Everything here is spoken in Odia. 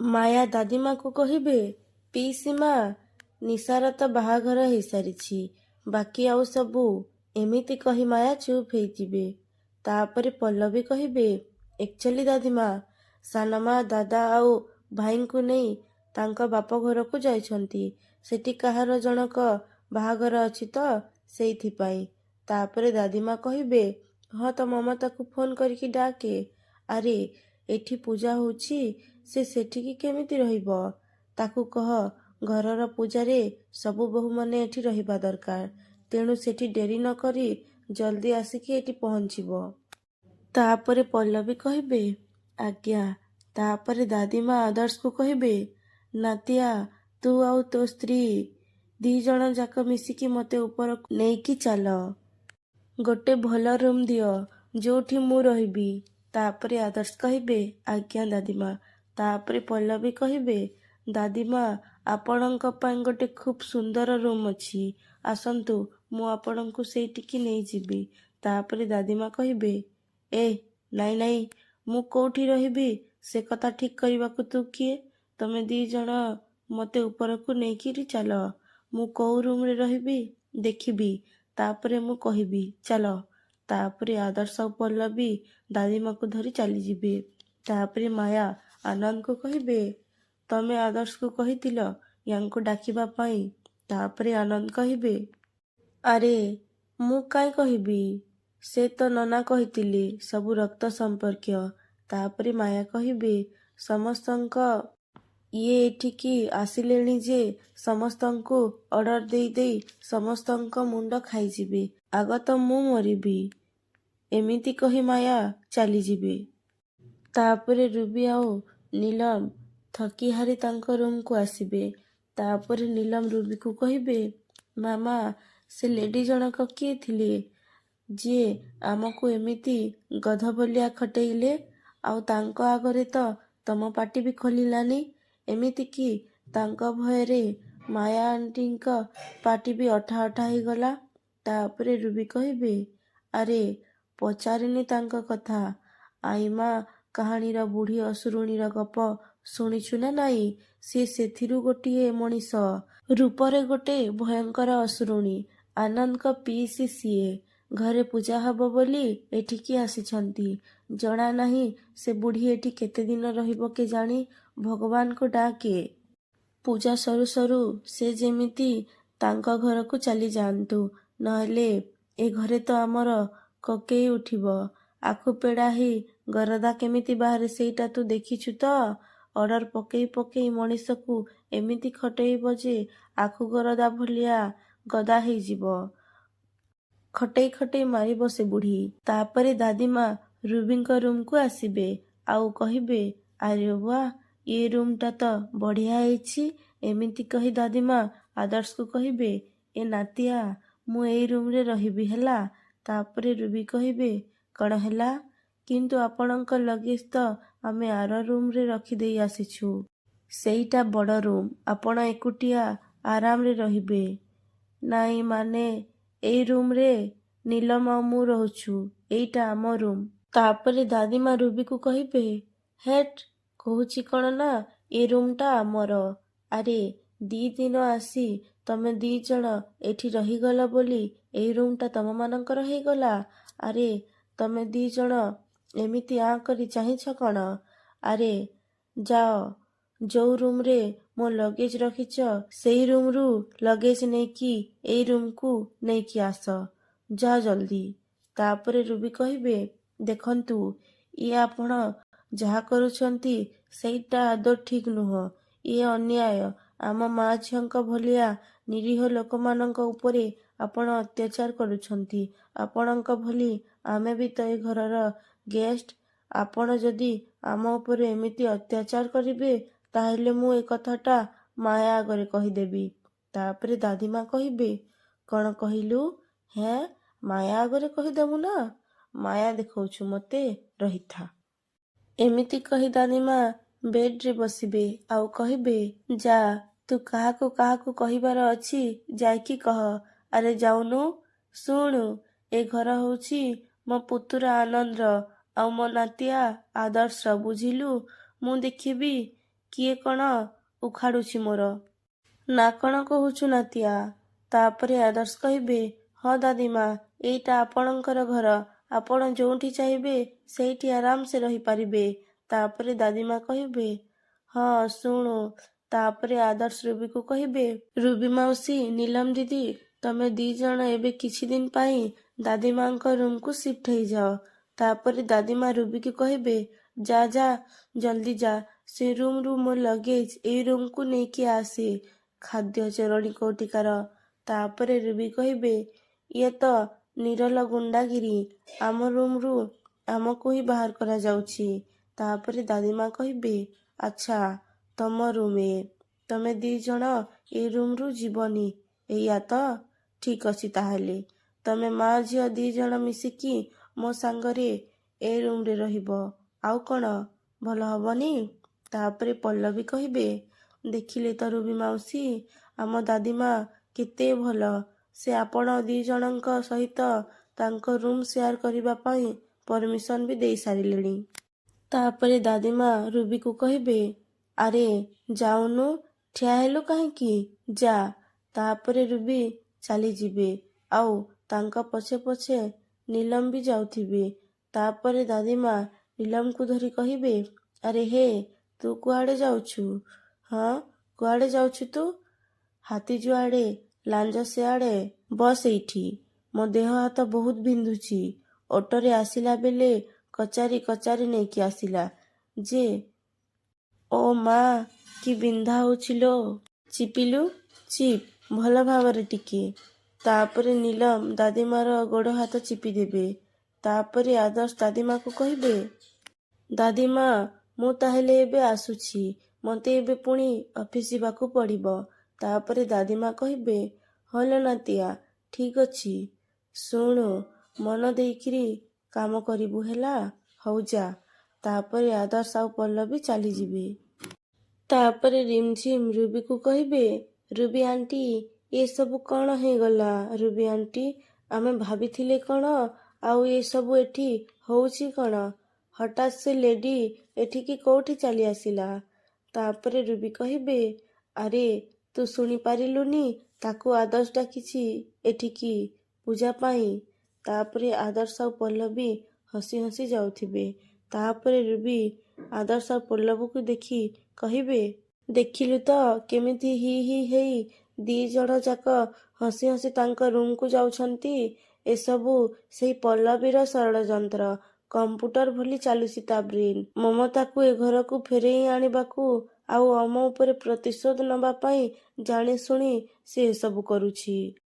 ମାୟା ଦାଦିମାକୁ କହିବେ, ପିଇସି ମା, ନିଶାର ତ ବାହାଘର ହେଇସାରିଛି, ବାକି ଆଉ ସବୁ। ଏମିତି କହି ମାୟା ଚୁପ୍ ହେଇଯିବେ। ତାପରେ ପଲ୍ଲବୀ କହିବେ, ଏକ୍ଚୁଆଲି ଦାଦିମା, ସାନମା ଦାଦା ଆଉ ଭାଇଙ୍କୁ ନେଇ ତାଙ୍କ ବାପ ଘରକୁ ଯାଇଛନ୍ତି। ସେଠି କାହାର ଜଣକ ବାହାଘର ଅଛି ତ, ସେଇଥିପାଇଁ। ତାପରେ ଦାଦିମା କହିବେ, ହଁ ତ ମମତାକୁ ଫୋନ୍ କରିକି ଡାକେ। ଆରେ ଏଠି ପୂଜା ହଉଛି, ସେ ସେଠିକି କେମିତି ରହିବ? ତାକୁ କହ ଘରର ପୂଜାରେ ସବୁ ବୋହୂମାନେ ଏଠି ରହିବା ଦରକାର। ତେଣୁ ସେଠି ଡେରି ନ କରି ଜଲ୍ଦି ଆସିକି ଏଠି ପହଞ୍ଚିବ। ତାପରେ ପଲ୍ଲବୀ କହିବେ, ଆଜ୍ଞା। ତାପରେ ଦାଦିମା ଆଦର୍ଶକୁ କହିବେ, ନାତିଆ, ତୁ ଆଉ ତୋ ସ୍ତ୍ରୀ 2 ଜଣ ଯାକ ମିଶିକି ମୋତେ ଉପରକୁ ନେଇକି ଚାଲ। ଗୋଟେ ଭଲ ରୁମ୍ ଦିଅ, ଯୋଉଠି ମୁଁ ରହିବି। ତାପରେ ଆଦର୍ଶ କହିବେ, ଆଜ୍ଞା ଦାଦିମା। ତାପରେ ପଲ୍ଲବୀ କହିବେ, ଦାଦିମା, ଆପଣଙ୍କ ପାଇଁ ଗୋଟେ ଖୁବ୍ ସୁନ୍ଦର ରୁମ୍ ଅଛି। ଆସନ୍ତୁ, ମୁଁ ଆପଣଙ୍କୁ ସେଇଠିକି ନେଇଯିବି। ତାପରେ ଦାଦିମା କହିବେ, ନାଇଁ ନାଇଁ, ମୁଁ କୋଉଠି ରହିବି ସେ କଥା ଠିକ୍ କରିବାକୁ ତୁ କିଏ? ତମେ 2 ଜଣ ମୋତେ ଉପରକୁ ନେଇକିରି ଚାଲ। ମୁଁ କୋଉ ରୁମ୍ରେ ରହିବି ଦେଖିବି, ତାପରେ ମୁଁ କହିବି, ଚାଲ। ତାପରେ ଆଦର୍ଶ ଆଉ ପଲ୍ଲବୀ ଦାଦିମାକୁ ଧରି ଚାଲିଯିବେ। ତାପରେ ମାୟା ଆନନ୍ଦକୁ କହିବେ, ତମେ ଆଦର୍ଶକୁ କହିଥିଲ ୟାଙ୍କୁ ଡାକିବା ପାଇଁ? ତାପରେ ଆନନ୍ଦ କହିବେ, ଆରେ ମୁଁ କାଇଁ କହିବି, ସେ ତ ନନା କହିଥିଲେ, ସବୁ ରକ୍ତ ସମ୍ପର୍କୀୟ। ତାପରେ ମାୟା କହିବେ, ସମସ୍ତଙ୍କ ଇଏ ଏଠିକି ଆସିଲେଣି ଯେ ସମସ୍ତଙ୍କୁ ଅର୍ଡର ଦେଇ ଦେଇ ସମସ୍ତଙ୍କ ମୁଣ୍ଡ ଖାଇଯିବେ। ଆଗ ତ ମୁଁ ମରିବି। ଏମିତି କହି ମାୟା ଚାଲିଯିବେ। ତାପରେ ରୁବି ଆଉ ନୀଲମ ଥକିହାରି ତାଙ୍କ ରୁମ୍କୁ ଆସିବେ। ତାପରେ ନୀଲମ ରୁବିକୁ କହିବେ, ମାମା, ସେ ଲେଡି ଜଣକ କିଏ ଥିଲେ ଯିଏ ଆମକୁ ଏମିତି ଗଧଭଳିଆ ଖଟେଇଲେ? ଆଉ ତାଙ୍କ ଆଗରେ ତ ତମ ପାଟି ବି ଖୋଲିଲାନି। ଏମିତିକି ତାଙ୍କ ଭୟରେ ମାୟା ଆଣ୍ଟିଙ୍କ ପାଟି ବି ଅଠା ଅଠା ହେଇଗଲା। ତାପରେ ରୁବି କହିବେ, ଆରେ ପଚାରିନି ତାଙ୍କ କଥା। ଆଇମା କାହାଣୀର ବୁଢ଼ୀ ଅସୁରୁଣୀର ଗପ ଶୁଣିଛୁ ନା ନାଇଁ? ସିଏ ସେଥିରୁ ଗୋଟିଏ ମଣିଷ ରୂପରେ ଗୋଟେ ଭୟଙ୍କର ଅସୁରୁଣୀ। ଆନନ୍ଦଙ୍କ ପିଇସି ସିଏ। ଘରେ ପୂଜା ହବ ବୋଲି ଏଠିକି ଆସିଛନ୍ତି। ଜଣା ନାହିଁ ସେ ବୁଢ଼ୀ ଏଠି କେତେ ଦିନ ରହିବ କେଜାଣି। ଭଗବାନଙ୍କୁ ଡାକେ ପୂଜା ସରୁ ସରୁ ସେ ଯେମିତି ତାଙ୍କ ଘରକୁ ଚାଲି ଯାଆନ୍ତୁ। ନହେଲେ ଏ ଘରେ ତ ଆମର କକେଇ ଉଠିବ। ଆଖୁ ପେଡ଼ା ହେଇ ଗରଦା କେମିତି ବାହାରେ ସେଇଟା ତୁ ଦେଖିଛୁ ତ? ଅର୍ଡର ପକେଇ ପକେଇ ମଣିଷକୁ ଏମିତି ଖଟେଇବ ଯେ ଆଖୁ ଗରଦା ଭଳିଆ ଗଦା ହେଇଯିବ। ଖଟେଇ ଖଟେଇ ମାରିବ ସେ ବୁଢ଼ୀ। ତାପରେ ଦାଦିମା ରୁବିଙ୍କ ରୁମ୍କୁ ଆସିବେ ଆଉ କହିବେ, ଆରେ ୱାଃ, ଏ ରୁମ୍ଟା ତ ବଢ଼ିଆ ହେଇଛି। ଏମିତି କହି ଦାଦିମା ଆଦର୍ଶକୁ କହିବେ, ଏ ନାତିଆ, ମୁଁ ଏଇ ରୁମ୍ରେ ରହିବି ହେଲା। ତାପରେ ରୁବି କହିବେ, କ'ଣ ହେଲା? କିନ୍ତୁ ଆପଣଙ୍କ ଲଗେଜ୍ ତ ଆମେ ଆର ରୁମ୍ରେ ରଖିଦେଇ ଆସିଛୁ। ସେଇଟା ବଡ଼ ରୁମ୍, ଆପଣ ଏକୁଟିଆ ଆରାମରେ ରହିବେ। ନାଇଁ ମାନେ ଏଇ ରୁମ୍ରେ ନୀଲମ ଆଉ ମୁଁ ରହୁଛୁ। ଏଇଟା ଆମ ରୁମ୍। ତାପରେ ଦାଦିମା ରୁବିକୁ କହିବେ, ହେଟ୍, କହୁଛି କ'ଣ ନା ଏ ରୁମ୍ଟା ଆମର। ଆରେ 2 ଦିନ ଆସି ତମେ 2 ଜଣ ଏଠି ରହିଗଲ ବୋଲି ଏଇ ରୁମ୍ଟା ତମମାନଙ୍କର ହେଇଗଲା। ଆରେ ତମେ 2 ଜଣ ଏମିତି ଆଁ କରି ଚାହିଁଛ କ'ଣ? ଆରେ ଯାଅ, ଯୋଉ ରୁମ୍ରେ ମୋ ଲଗେଜ୍ ରଖିଛ ସେଇ ରୁମ୍ରୁ ଲଗେଜ୍ ନେଇକି ଏଇ ରୁମ୍କୁ ନେଇକି ଆସ। ଯାଅ ଜଲ୍ଦି। ତାପରେ ରୁବି କହିବେ, ଦେଖନ୍ତୁ, ଇଏ ଆପଣ ଯାହା କରୁଛନ୍ତି ସେଇଟା ଆଦୌ ଠିକ୍ ନୁହଁ। ଇଏ ଅନ୍ୟାୟ। ଆମ ମା ଝିଅଙ୍କ ଭଳିଆ ନିରୀହ ଲୋକମାନଙ୍କ ଉପରେ ଆପଣ ଅତ୍ୟାଚାର କରୁଛନ୍ତି। ଆପଣଙ୍କ ଭଳି ଆମେ ବି ତ ଏ ଘରର ଗେଷ୍ଟ। ଆପଣ ଯଦି ଆମ ଉପରେ ଏମିତି ଅତ୍ୟାଚାର କରିବେ ତାହେଲେ ମୁଁ ଏ କଥାଟା ମାୟା ଆଗରେ କହିଦେବି। ତାପରେ ଦାଦିମା କହିବେ, କ'ଣ କହିଲୁ? ହେଁ, ମାୟା ଆଗରେ କହିଦେବୁ ନା? ମାୟା ଦେଖାଉଛୁ ମୋତେ, ରହିଥା। ଏମିତି କହି ଦାଦିମା ବେଡ୍ରେ ବସିବେ ଆଉ କହିବେ, ଯା, ତୁ କାହାକୁ କାହାକୁ କହିବାର ଅଛି ଯାଇକି କହ। ଆରେ ଯାଉନୁ। ଶୁଣୁ, ଏ ଘର ହେଉଛି ମୋ ପୁତୁରା ଆନନ୍ଦର ଆଉ ମୋ ନାତିଆ ଆଦର୍ଶର, ବୁଝିଲୁ? ମୁଁ ଦେଖିବି କିଏ କ'ଣ ଉଖାଡ଼ୁଛି ମୋର। ନା କ'ଣ କହୁଛୁ ନାତିଆ? ତାପରେ ଆଦର୍ଶ କହିବେ, ହଁ ଦାଦିମା, ଏଇଟା ଆପଣଙ୍କର ଘର। ଆପଣ ଯୋଉଠି ଚାହିଁବେ ସେଇଠି ଆରାମସେ ରହିପାରିବେ। ତାପରେ ଦାଦିମା କହିବେ, ହଁ ଶୁଣୁ। ତାପରେ ଆଦର୍ଶ ରୁବିକୁ କହିବେ, ରୁବି ମାଉସୀ, ନିଲମ ଦିଦି, ତମେ 2 ଜଣ ଏବେ କିଛି ଦିନ ପାଇଁ ଦାଦିମାଙ୍କ ରୁମକୁ ସିଫ୍ଟ ହେଇଯାଅ। ତାପରେ ଦାଦିମା ରୁବିକୁ କହିବେ, ଯା ଯା, ଜଲ୍ଦି ଯା, ସେ ରୁମରୁ ମୋ ଲଗେଜ ଏଇ ରୁମକୁ ନେଇକି ଆସେ। ଖାଦ୍ୟ ଚୋରଣୀ କୋଉଠିକାର। ତାପରେ ରୁବି କହିବେ, ଇଏ ତ ନିରଲ ଗୁଣ୍ଡାଗିରି। ଆମ ରୁମରୁ ଆମକୁ ହିଁ ବାହାର କରାଯାଉଛି। ତାପରେ ଦାଦିମା କହିବେ, ଆଚ୍ଛା, ତମ ରୁମ ଏ। ତମେ 2 ଜଣ ଏଇ ରୁମରୁ ଯିବନି, ଏଇଆ ତ? ଠିକ ଅଛି ତାହେଲେ। ତମେ ମା ଝିଅ 2 ଜଣ ମିଶିକି ମୋ ସାଙ୍ଗରେ ଏ ରୁମରେ ରହିବ। ଆଉ କ'ଣ ଭଲ ହବନି? ତାପରେ ପଲ୍ଲବୀ କହିବେ, ଦେଖିଲେ ତ ରୁବି ମାଉସୀ, ଆମ ଦାଦିମା କେତେ ଭଲ। ସେ ଆପଣ 2 ଜଣଙ୍କ ସହିତ ତାଙ୍କ ରୁମ ସେୟାର କରିବା ପାଇଁ ପରମିଶନ ବି ଦେଇ ସାରିଲେଣି। ତାପରେ ଦାଦିମା ରୁବିକୁ କହିବେ, ଆରେ ଯାଉନୁ, ଠିଆ ହେଲୁ କାହିଁକି, ଯା। ତାପରେ ରୁବି ଚାଲିଯିବେ। ଆଉ ତାଙ୍କ ପଛେ ପଛେ ନିଲମ ବି ଯାଉଥିବେ। ତାପରେ ଦାଦିମା ନିଲମକୁ ଧରି କହିବେ, ଆରେ ହେ, ତୁ କୁଆଡ଼େ ଯାଉଛୁ? ହଁ, କୁଆଡ଼େ ଯାଉଛୁ ତୁ? ହାତୀ ଯୁଆଡ଼େ ଲାଞ୍ଜ ସେଆଡ଼େ। ବସ ଏଇଠି। ମୋ ଦେହ ହାତ ବହୁତ ବିନ୍ଧୁଛି। ଅଟୋରେ ଆସିଲା ବେଳେ କଚାରି କଚାରି ନେଇକି ଆସିଲା ଯେ। ଓ ମା, କି ବିନ୍ଧା ହଉଛି ଲୋ। ଚିପିଲୁ, ଚିପ୍, ଭଲ ଭାବରେ ଟିକେ। ତାପରେ ନିଲମ ଦାଦିମାର ଗୋଡ଼ ହାତ ଚିପିଦେବେ। ତାପରେ ଆଦର୍ଶ ଦାଦିମାକୁ କହିବେ, ଦାଦିମା, ମୁଁ ତାହେଲେ ଏବେ ଆସୁଛି। ମୋତେ ଏବେ ପୁଣି ଅଫିସ ଯିବାକୁ ପଡ଼ିବ। ତାପରେ ଦାଦିମା କହିବେ, ହଁ ଲୋ ନାତିଆ, ଠିକ ଅଛି। ଶୁଣୁ, ମନ ଦେଇକିରି କାମ କରିବୁ ହେଲା। ହଉ ଯା। ତାପରେ ଆଦର୍ଶ ଆଉ ପଲ୍ଲବୀ ଚାଲିଯିବେ। ତାପରେ ରିମଝିମ୍ ରୁବିକୁ କହିବେ, ରୁବି ଆଣ୍ଟି, ଏସବୁ କ'ଣ ହେଇଗଲା? ରୁବି ଆଣ୍ଟି, ଆମେ ଭାବିଥିଲେ କ'ଣ, ଆଉ ଏସବୁ ଏଠି ହଉଛି କ'ଣ? ହଠାତ୍ ସେ ଲେଡି ଏଠିକି କୋଉଠି ଚାଲି ଆସିଲା? ତାପରେ ରୁବି କହିବେ, ଆରେ ତୁ ଶୁଣିପାରିଲୁନି, ତାକୁ ଆଦର୍ଶ ଡାକିଛି ଏଠିକି ପୂଜା ପାଇଁ। ତାପରେ ଆଦର୍ଶ ଆଉ ପଲ୍ଲବୀ ହସି ହସି ଯାଉଥିବେ। ତାପରେ ରୁବି ଆଦର୍ଶ ଆଉ ପଲ୍ଲବୀକୁ ଦେଖି କହିବେ, ଦେଖିଲୁ ତ କେମିତି ହି ହି ହେଇ 2 ଜଣ ଯାକ ହସି ହସି ତାଙ୍କ ରୁମକୁ ଯାଉଛନ୍ତି। ଏସବୁ ସେଇ ପଲ୍ଲବୀର ଷଡ଼ଯନ୍ତ୍ର। କମ୍ପୁଟର ଭଳି ଚାଲୁଛି ତା ବ୍ରେନ୍। ମମତାକୁ ଏ ଘରକୁ ଫେରେଇ ଆଣିବାକୁ ଆଉ ଆମ ଉପରେ ପ୍ରତିଶୋଧ ନେବା ପାଇଁ ଜାଣିଶୁଣି ସେ ଏସବୁ କରୁଛି।